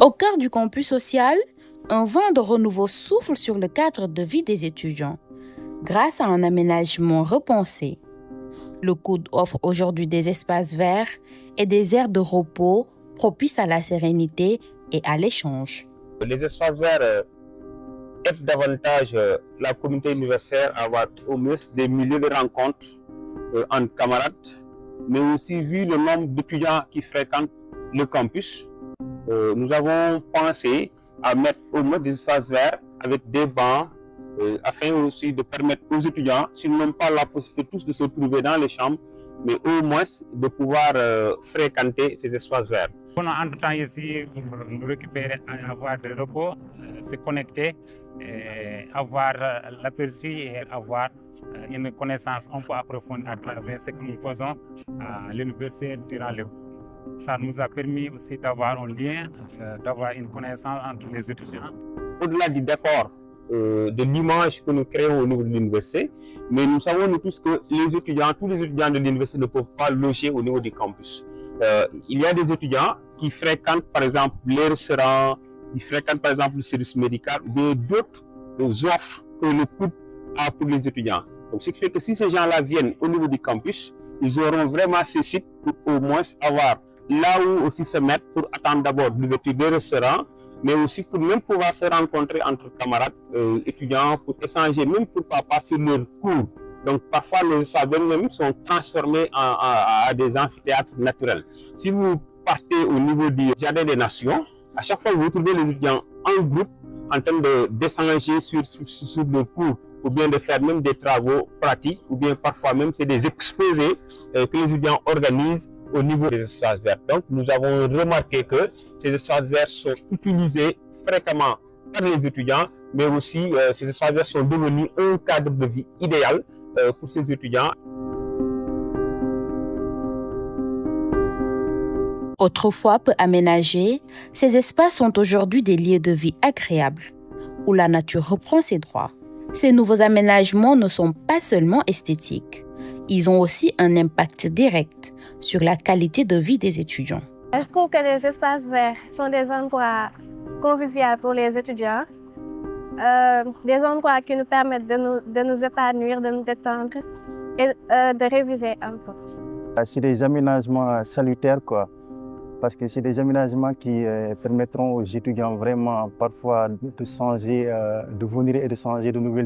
Au cœur du campus social, un vent de renouveau souffle sur le cadre de vie des étudiants, grâce à un aménagement repensé. Le COUD offre aujourd'hui des espaces verts et des aires de repos propices à la sérénité et à l'échange. Les espaces verts aident davantage la communauté universitaire à avoir au moins des milieux de rencontres entre camarades, mais aussi vu le nombre d'étudiants qui fréquentent le campus, nous avons pensé à mettre au moins des espaces verts avec des bancs afin aussi de permettre aux étudiants, s'ils n'ont pas la possibilité tous de se trouver dans les chambres, mais au moins de pouvoir fréquenter ces espaces verts. On a entre-temps ici nous récupérer, avoir des repos, se connecter, avoir l'aperçu et avoir une connaissance un peu approfondie à travers ce que nous faisons à l'université durant le cours. Ça nous a permis aussi d'avoir un lien, d'avoir une connaissance entre les étudiants. Au-delà du décor, de l'image que nous créons au niveau de l'université, mais nous savons nous tous que tous les étudiants de l'université ne peuvent pas loger au niveau du campus. Il y a des étudiants qui fréquentent par exemple les restaurants, qui fréquentent par exemple le service médical, d'autres offres que le COUD a pour les étudiants. Donc ce qui fait que si ces gens-là viennent au niveau du campus, ils auront vraiment ces sites pour au moins avoir là où aussi se mettre pour attendre d'abord l'ouverture des restaurants, mais aussi pour même pouvoir se rencontrer entre camarades étudiants, pour échanger, même pourquoi pas sur leurs cours. Donc parfois les espaces même sont transformés à des amphithéâtres naturels. Si vous partez au niveau du Jardin des Nations, à chaque fois vous trouvez les étudiants en groupe en train d'échanger sur leurs cours, ou bien de faire même des travaux pratiques, ou bien parfois même c'est des exposés que les étudiants organisent au niveau des espaces verts. Donc nous avons remarqué que ces espaces verts sont utilisés fréquemment par les étudiants, mais aussi ces espaces verts sont devenus un cadre de vie idéal pour ces étudiants. Autrefois peu aménagés, ces espaces sont aujourd'hui des lieux de vie agréables, où la nature reprend ses droits. Ces nouveaux aménagements ne sont pas seulement esthétiques, ils ont aussi un impact direct sur la qualité de vie des étudiants. Je trouve que les espaces verts sont des endroits conviviaux pour les étudiants, des endroits qui nous permettent de nous épanouir, de nous détendre et de réviser un peu. C'est des aménagements salutaires, parce que c'est des aménagements qui permettront aux étudiants vraiment parfois de changer, de venir et de changer de nouvelles